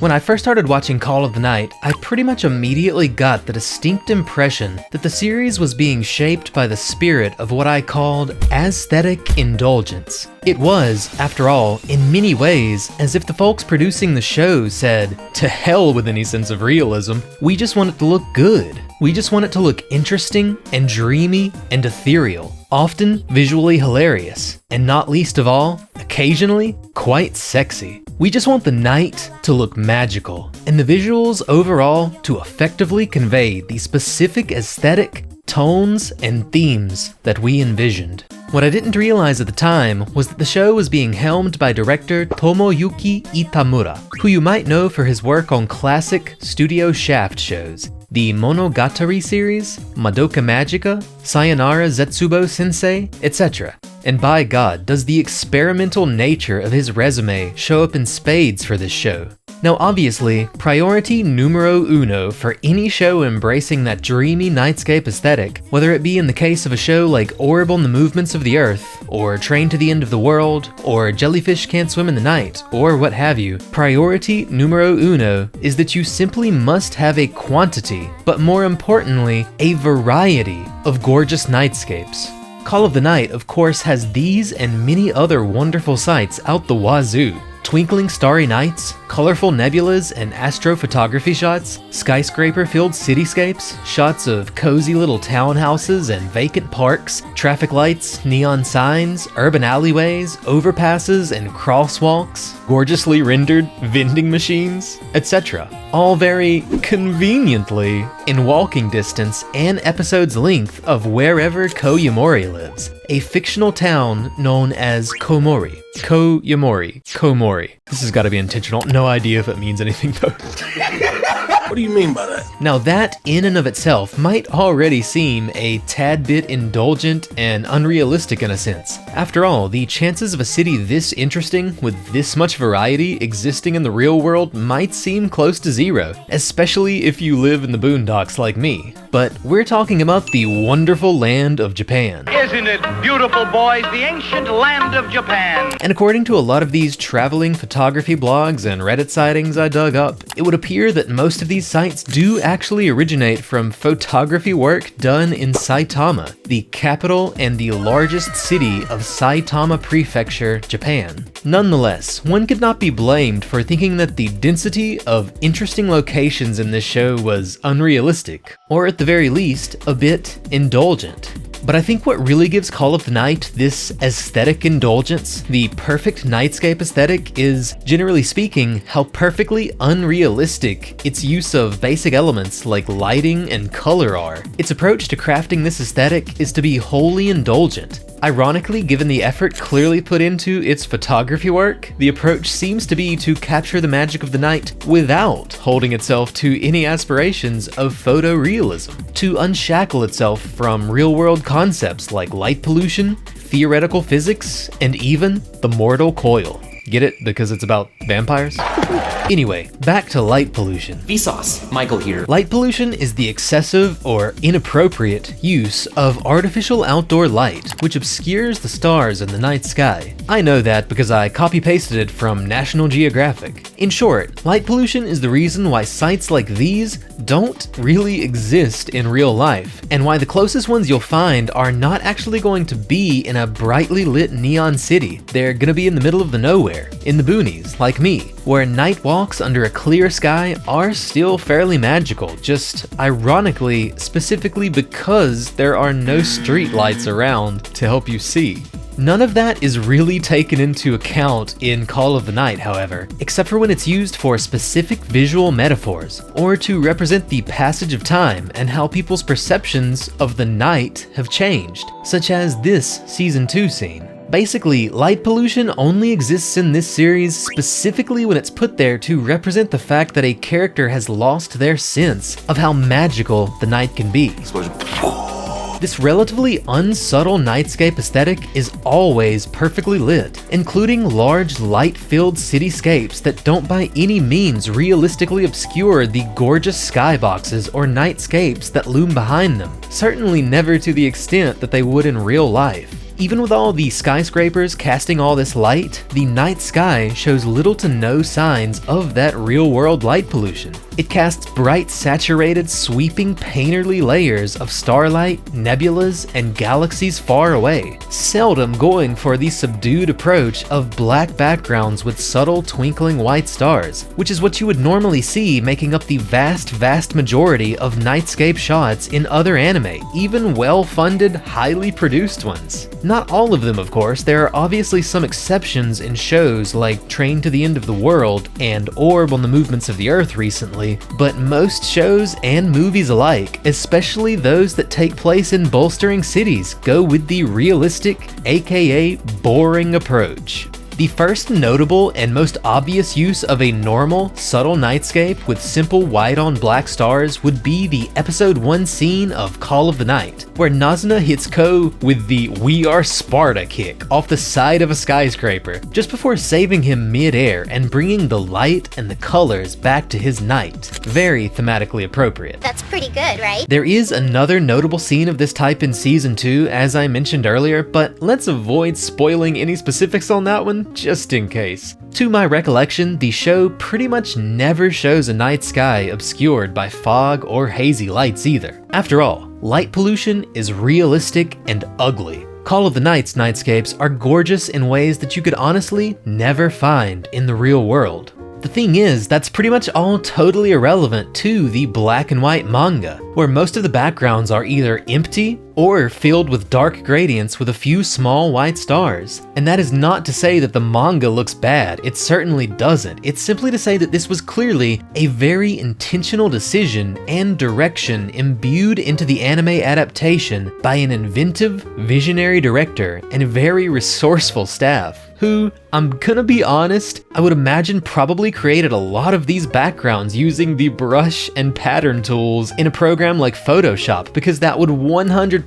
When I first started watching Call of the Night, I pretty much immediately got the distinct impression that the series was being shaped by the spirit of what I called aesthetic indulgence. It was, after all, in many ways, as if the folks producing the show said, "To hell with any sense of realism, we just want it to look good. We just want it to look interesting and dreamy and ethereal, often visually hilarious, and not least of all, occasionally, quite sexy. We just want the night to look magical, and the visuals overall to effectively convey the specific aesthetic, tones, and themes that we envisioned." What I didn't realize at the time was that the show was being helmed by director Tomoyuki Itamura, who you might know for his work on classic Studio Shaft shows, the Monogatari series, Madoka Magica, Sayonara Zetsubo Sensei, etc. And by God, does the experimental nature of his resume show up in spades for this show. Now obviously, priority numero uno for any show embracing that dreamy Nightscape aesthetic, whether it be in the case of a show like Orb on the Movements of the Earth, or Train to the End of the World, or Jellyfish Can't Swim in the Night, or what have you, priority numero uno is that you simply must have a quantity, but more importantly, a variety of gorgeous nightscapes. Call of the Night, of course, has these and many other wonderful sights out the wazoo. Twinkling starry nights, colorful nebulas and astrophotography shots, skyscraper-filled cityscapes, shots of cozy little townhouses and vacant parks, traffic lights, neon signs, urban alleyways, overpasses and crosswalks, gorgeously rendered vending machines, etc. All very conveniently in walking distance and episode's length of wherever Koyamori lives, a fictional town known as Komori. Komori. This has got to be intentional. No idea if it means anything though. What do you mean by that? Now that in and of itself might already seem a tad bit indulgent and unrealistic in a sense. After all, the chances of a city this interesting with this much variety existing in the real world might seem close to zero, especially if you live in the boondocks like me. But we're talking about the wonderful land of Japan. Isn't it beautiful, boys? The ancient land of Japan. And according to a lot of these traveling photography blogs and Reddit sightings I dug up, it would appear that most of these sites do actually originate from photography work done in Saitama, the capital and the largest city of Saitama Prefecture, Japan. Nonetheless, one could not be blamed for thinking that the density of interesting locations in this show was unrealistic, or at the very least, a bit indulgent. But I think what really gives Call of the Night this aesthetic indulgence, the perfect nightscape aesthetic, is, generally speaking, how perfectly unrealistic its use of basic elements like lighting and color are. Its approach to crafting this aesthetic is to be wholly indulgent. Ironically, given the effort clearly put into its photography work, the approach seems to be to capture the magic of the night without holding itself to any aspirations of photorealism, to unshackle itself from real-world concepts like light pollution, theoretical physics, and even the mortal coil. Get it? Because it's about vampires? Anyway, back to light pollution. Vsauce, Michael here. Light pollution is the excessive or inappropriate use of artificial outdoor light, which obscures the stars in the night sky. I know that because I copy-pasted it from National Geographic. In short, light pollution is the reason why sites like these don't really exist in real life, and why the closest ones you'll find are not actually going to be in a brightly lit neon city. They're gonna be in the middle of the nowhere, in the boonies, like me, where night walks under a clear sky are still fairly magical, just ironically, specifically because there are no street lights around to help you see. None of that is really taken into account in Call of the Night, however, except for when it's used for specific visual metaphors, or to represent the passage of time and how people's perceptions of the night have changed, such as this Season 2 scene. Basically, light pollution only exists in this series specifically when it's put there to represent the fact that a character has lost their sense of how magical the night can be. This relatively unsubtle nightscape aesthetic is always perfectly lit, including large light-filled cityscapes that don't by any means realistically obscure the gorgeous skyboxes or nightscapes that loom behind them, certainly never to the extent that they would in real life. Even with all the skyscrapers casting all this light, the night sky shows little to no signs of that real-world light pollution. It casts bright, saturated, sweeping, painterly layers of starlight, nebulas, and galaxies far away, seldom going for the subdued approach of black backgrounds with subtle twinkling white stars, which is what you would normally see making up the vast majority of nightscape shots in other anime, even well-funded, highly produced ones. Not all of them, of course. There are obviously some exceptions in shows like Train to the End of the World and Orb on the Movements of the Earth recently, but most shows and movies alike, especially those that take place in bolstering cities, go with the realistic, aka boring approach. The first notable and most obvious use of a normal, subtle nightscape with simple white on black stars would be the episode 1 scene of Call of the Night, where Nazuna hits Ko with the "We Are Sparta" kick off the side of a skyscraper, just before saving him mid-air and bringing the light and the colors back to his night. Very thematically appropriate. That's pretty good, right? There is another notable scene of this type in Season 2, as I mentioned earlier, but let's avoid spoiling any specifics on that one, just in case. To my recollection, the show pretty much never shows a night sky obscured by fog or hazy lights either. After all, light pollution is realistic and ugly. Call of the Night's nightscapes are gorgeous in ways that you could honestly never find in the real world. The thing is, that's pretty much all totally irrelevant to the black and white manga, where most of the backgrounds are either empty or filled with dark gradients with a few small white stars. And that is not to say that the manga looks bad, it certainly doesn't. It's simply to say that this was clearly a very intentional decision and direction imbued into the anime adaptation by an inventive, visionary director and a very resourceful staff, who, I'm gonna be honest, I would imagine probably created a lot of these backgrounds using the brush and pattern tools in a program like Photoshop, because that would 100%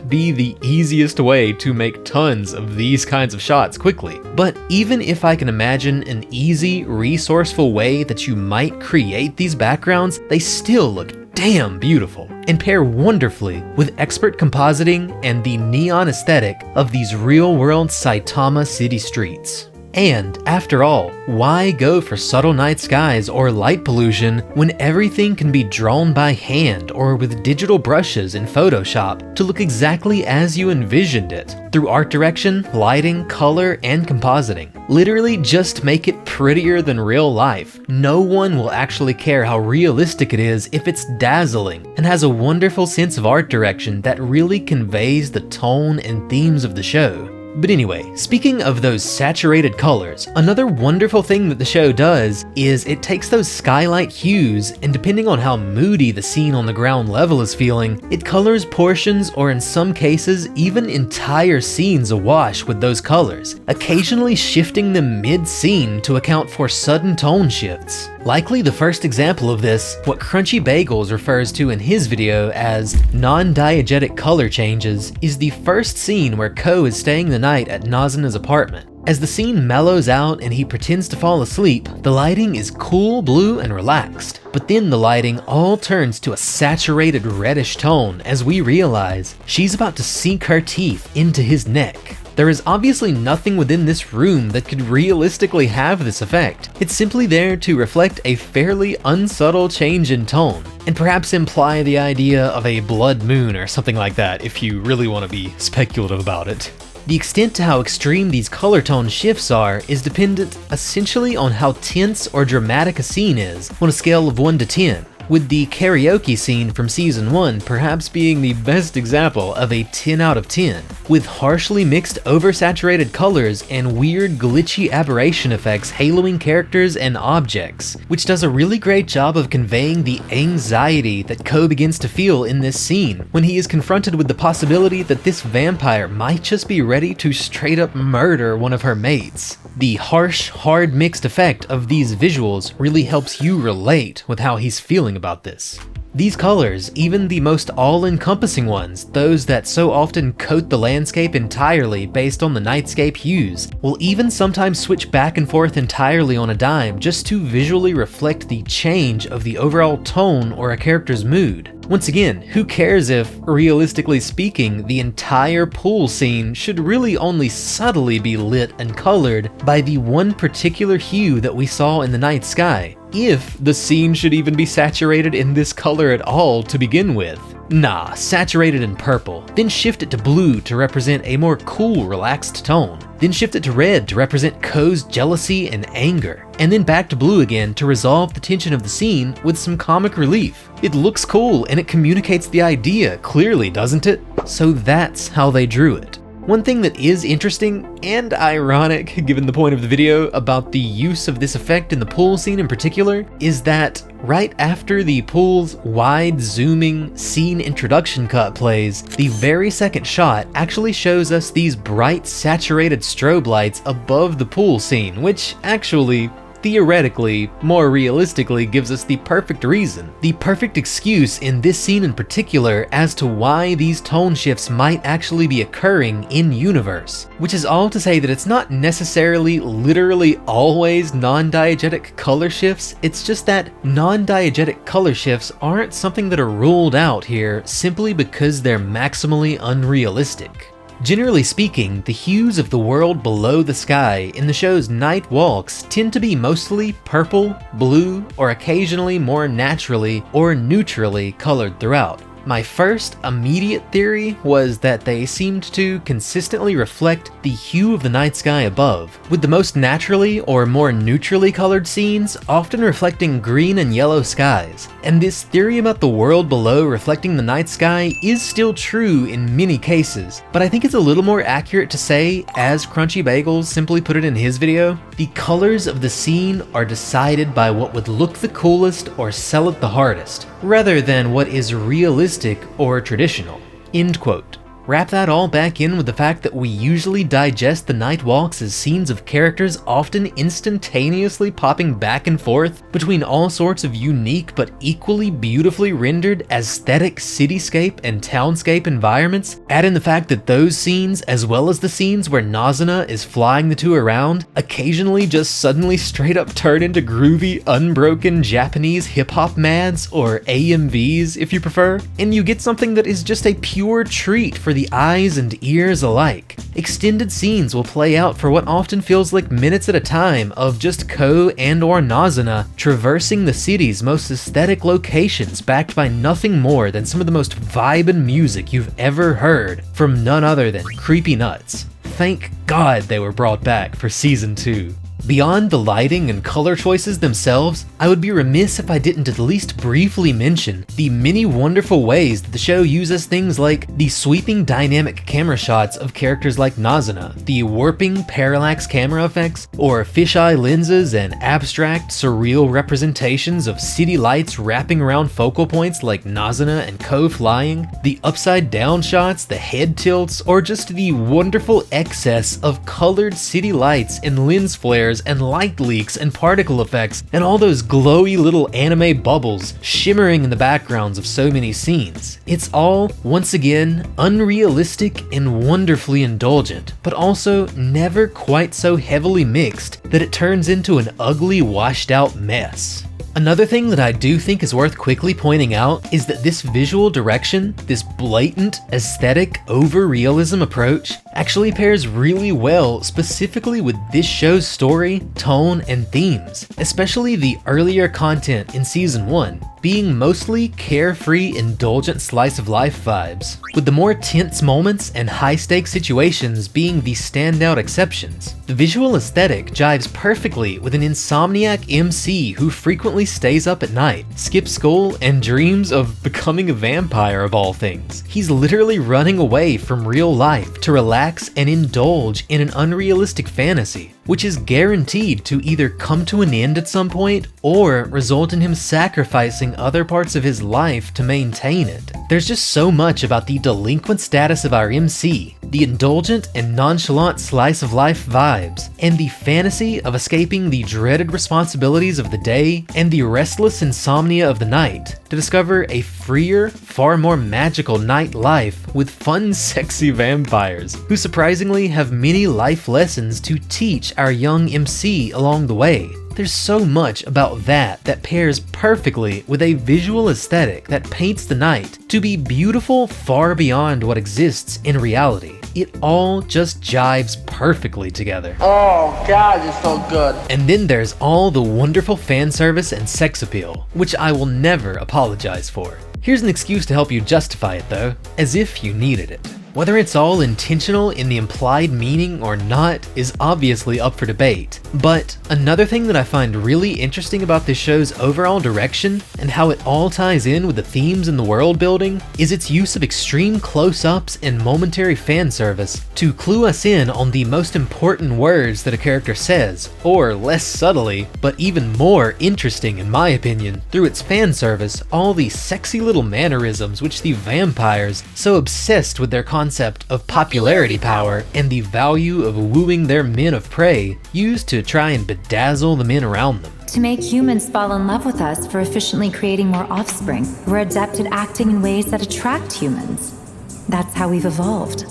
be the easiest way to make tons of these kinds of shots quickly. But even if I can imagine an easy, resourceful way that you might create these backgrounds, they still look damn beautiful and pair wonderfully with expert compositing and the neon aesthetic of these real-world Saitama city streets. And after all, why go for subtle night skies or light pollution when everything can be drawn by hand or with digital brushes in Photoshop to look exactly as you envisioned it, through art direction, lighting, color, and compositing? Literally just make it prettier than real life. No one will actually care how realistic it is if it's dazzling and has a wonderful sense of art direction that really conveys the tone and themes of the show. But anyway, speaking of those saturated colors, another wonderful thing that the show does is it takes those skylight hues, and depending on how moody the scene on the ground level is feeling, it colors portions or in some cases even entire scenes awash with those colors, occasionally shifting them mid-scene to account for sudden tone shifts. Likely the first example of this, what Crunchy Bagels refers to in his video as non-diegetic color changes, is the first scene where Ko is staying the night at Nazuna's apartment. As the scene mellows out and he pretends to fall asleep, the lighting is cool blue and relaxed, but then the lighting all turns to a saturated reddish tone as we realize she's about to sink her teeth into his neck. There is obviously nothing within this room that could realistically have this effect. It's simply there to reflect a fairly unsubtle change in tone, and perhaps imply the idea of a blood moon or something like that if you really want to be speculative about it. The extent to how extreme these color tone shifts are is dependent essentially on how tense or dramatic a scene is on a scale of 1 to 10. With the karaoke scene from Season 1 perhaps being the best example of a 10 out of 10, with harshly mixed oversaturated colors and weird glitchy aberration effects haloing characters and objects, which does a really great job of conveying the anxiety that Ko begins to feel in this scene when he is confronted with the possibility that this vampire might just be ready to straight up murder one of her mates. The harsh, hard mixed effect of these visuals really helps you relate with how he's feeling about this. These colors, even the most all-encompassing ones, those that so often coat the landscape entirely based on the Nightscape hues, will even sometimes switch back and forth entirely on a dime just to visually reflect the change of the overall tone or a character's mood. Once again, who cares if, realistically speaking, the entire pool scene should really only subtly be lit and colored by the one particular hue that we saw in the night sky, if the scene should even be saturated in this color at all to begin with. Nah, saturate it in purple, then shift it to blue to represent a more cool, relaxed tone, then shift it to red to represent Ko's jealousy and anger, and then back to blue again to resolve the tension of the scene with some comic relief. It looks cool and it communicates the idea clearly, doesn't it? So that's how they drew it. One thing that is interesting and ironic, given the point of the video, about the use of this effect in the pool scene in particular, is that right after the pool's wide zooming scene introduction cut plays, the very second shot actually shows us these bright saturated strobe lights above the pool scene, which actually, theoretically, more realistically, gives us the perfect reason, the perfect excuse in this scene in particular as to why these tone shifts might actually be occurring in-universe. Which is all to say that it's not necessarily literally always non-diegetic color shifts, it's just that non-diegetic color shifts aren't something that are ruled out here simply because they're maximally unrealistic. Generally speaking, the hues of the world below the sky in the show's night walks tend to be mostly purple, blue, or occasionally more naturally or neutrally colored throughout. My first immediate theory was that they seemed to consistently reflect the hue of the night sky above, with the most naturally or more neutrally colored scenes often reflecting green and yellow skies. And this theory about the world below reflecting the night sky is still true in many cases, but I think it's a little more accurate to say, as Crunchy Bagels simply put it in his video, the colors of the scene are decided by what would look the coolest or sell it the hardest, rather than what is realistic or traditional. End quote. Wrap that all back in with the fact that we usually digest the night walks as scenes of characters often instantaneously popping back and forth between all sorts of unique but equally beautifully rendered aesthetic cityscape and townscape environments. Add in the fact that those scenes, as well as the scenes where Nazuna is flying the two around, occasionally just suddenly straight up turn into groovy, unbroken Japanese hip-hop mads, or AMVs if you prefer, and you get something that is just a pure treat for the eyes and ears alike. Extended scenes will play out for what often feels like minutes at a time of just Ko and or Nazuna traversing the city's most aesthetic locations, backed by nothing more than some of the most vibin' music you've ever heard from none other than Creepy Nuts. Thank God they were brought back for season 2. Beyond the lighting and color choices themselves, I would be remiss if I didn't at least briefly mention the many wonderful ways that the show uses things like the sweeping dynamic camera shots of characters like Nazuna, the warping parallax camera effects, or fisheye lenses and abstract, surreal representations of city lights wrapping around focal points like Nazuna and Ko flying, the upside down shots, the head tilts, or just the wonderful excess of colored city lights and lens flares and light leaks and particle effects and all those glowy little anime bubbles shimmering in the backgrounds of so many scenes. It's all, once again, unrealistic and wonderfully indulgent, but also never quite so heavily mixed that it turns into an ugly, washed out mess. Another thing that I do think is worth quickly pointing out is that this visual direction, this blatant aesthetic over-realism approach, actually pairs really well specifically with this show's story, tone, and themes, especially the earlier content in season 1, being mostly carefree, indulgent slice of life vibes, with the more tense moments and high-stakes situations being the standout exceptions. The visual aesthetic jives perfectly with an insomniac MC who frequently stays up at night, skips school, and dreams of becoming a vampire of all things. He's literally running away from real life to relax and indulge in an unrealistic fantasy. which is guaranteed to either come to an end at some point or result in him sacrificing other parts of his life to maintain it. There's just so much about the delinquent status of our MC, the indulgent and nonchalant slice of life vibes, and the fantasy of escaping the dreaded responsibilities of the day and the restless insomnia of the night to discover a freer, far more magical night life with fun, sexy vampires who surprisingly have many life lessons to teach our young MC along the way. There's so much about that pairs perfectly with a visual aesthetic that paints the night to be beautiful far beyond what exists in reality. It all just jives perfectly together. Oh God, it's so good. And then there's all the wonderful fan service and sex appeal, which I will never apologize for. Here's an excuse to help you justify it though, as if you needed it. Whether it's all intentional in the implied meaning or not is obviously up for debate, but another thing that I find really interesting about this show's overall direction and how it all ties in with the themes in the world building is its use of extreme close-ups and momentary fan service to clue us in on the most important words that a character says, or less subtly, but even more interesting in my opinion, through its fan service, all the sexy little mannerisms which the vampires, so obsessed with their concept of popularity power and the value of wooing their men of prey, used to try and bedazzle the men around them. To make humans fall in love with us for efficiently creating more offspring, we're adept at acting in ways that attract humans. That's how we've evolved.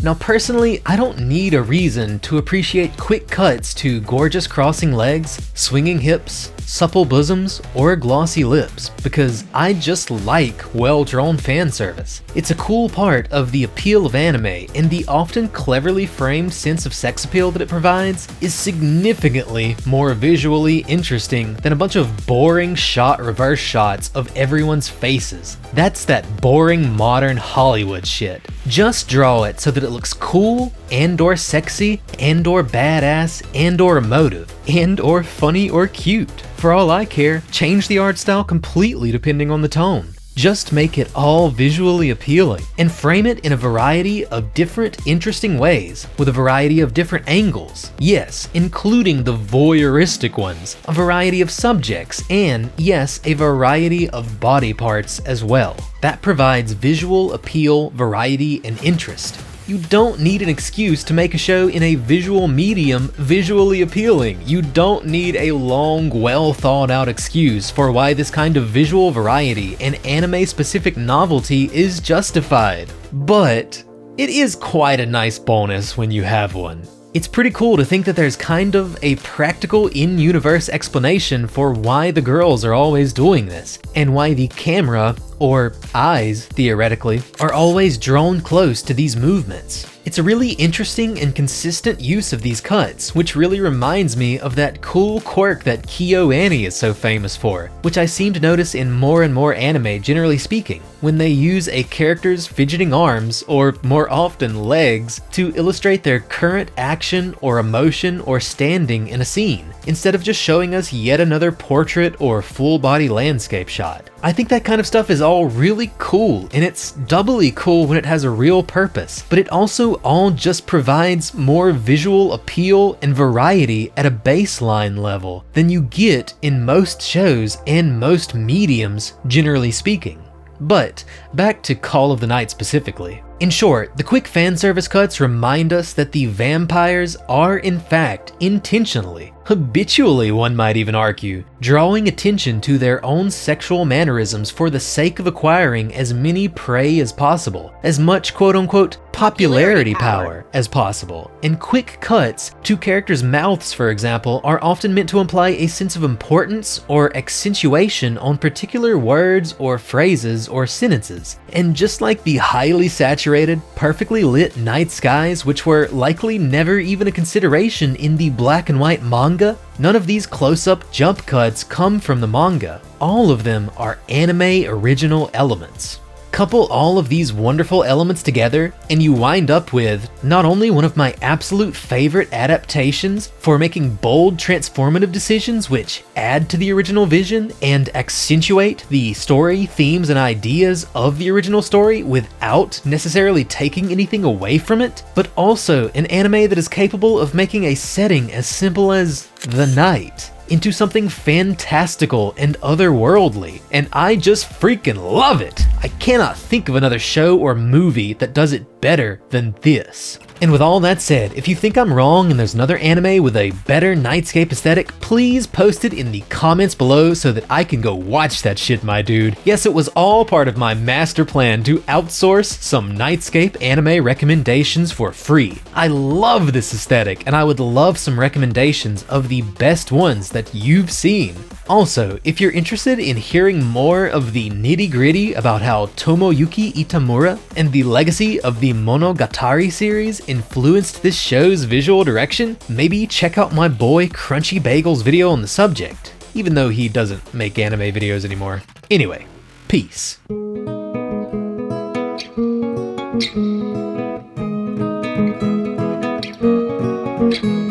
Now personally, I don't need a reason to appreciate quick cuts to gorgeous crossing legs, swinging hips, supple bosoms, or glossy lips, because I just like well-drawn fan service. It's a cool part of the appeal of anime, and the often cleverly framed sense of sex appeal that it provides is significantly more visually interesting than a bunch of boring shot reverse shots of everyone's faces. That's that boring modern Hollywood shit. Just draw it so that it looks cool, and/or sexy, and/or badass, and/or emotive, and/or funny or cute. For all I care, change the art style completely depending on the tone. Just make it all visually appealing, and frame it in a variety of different interesting ways, with a variety of different angles. Yes, including the voyeuristic ones, a variety of subjects, and yes, a variety of body parts as well. That provides visual appeal, variety, and interest. You don't need an excuse to make a show in a visual medium visually appealing. You don't need a long, well thought out excuse for why this kind of visual variety and anime-specific novelty is justified. But it is quite a nice bonus when you have one. It's pretty cool to think that there's kind of a practical in-universe explanation for why the girls are always doing this, and why the camera, or eyes theoretically, are always drawn close to these movements. It's a really interesting and consistent use of these cuts, which really reminds me of that cool quirk that KyoAni is so famous for, which I seem to notice in more and more anime generally speaking, when they use a character's fidgeting arms, or more often legs, to illustrate their current action or emotion or standing in a scene, instead of just showing us yet another portrait or full body landscape shot. I think that kind of stuff is all really cool, and it's doubly cool when it has a real purpose, but it also all just provides more visual appeal and variety at a baseline level than you get in most shows and most mediums, generally speaking. But back to Call of the Night specifically. In short, the quick fan service cuts remind us that the vampires are in fact intentionally, habitually one might even argue, drawing attention to their own sexual mannerisms for the sake of acquiring as many prey as possible, as much quote-unquote popularity power as possible. And quick cuts to characters' mouths, for example, are often meant to imply a sense of importance or accentuation on particular words or phrases or sentences. And just like the highly saturated, perfectly lit night skies, which were likely never even a consideration in the black and white manga, none of these close-up jump cuts come from the manga. All of them are anime original elements. Couple all of these wonderful elements together, and you wind up with not only one of my absolute favorite adaptations for making bold, transformative decisions which add to the original vision and accentuate the story, themes, and ideas of the original story without necessarily taking anything away from it, but also an anime that is capable of making a setting as simple as the night into something fantastical and otherworldly, and I just freaking love it! I cannot think of another show or movie that does it better than this. And with all that said, if you think I'm wrong and there's another anime with a better Nightscape aesthetic, please post it in the comments below so that I can go watch that shit, my dude. Yes, it was all part of my master plan to outsource some Nightscape anime recommendations for free. I love this aesthetic, and I would love some recommendations of the best ones that you've seen. Also, if you're interested in hearing more of the nitty-gritty about how Tomoyuki Itamura and the legacy of the Monogatari series influenced this show's visual direction, maybe check out my boy Crunchy Bagel's video on the subject, even though he doesn't make anime videos anymore. Anyway, peace. Thank you.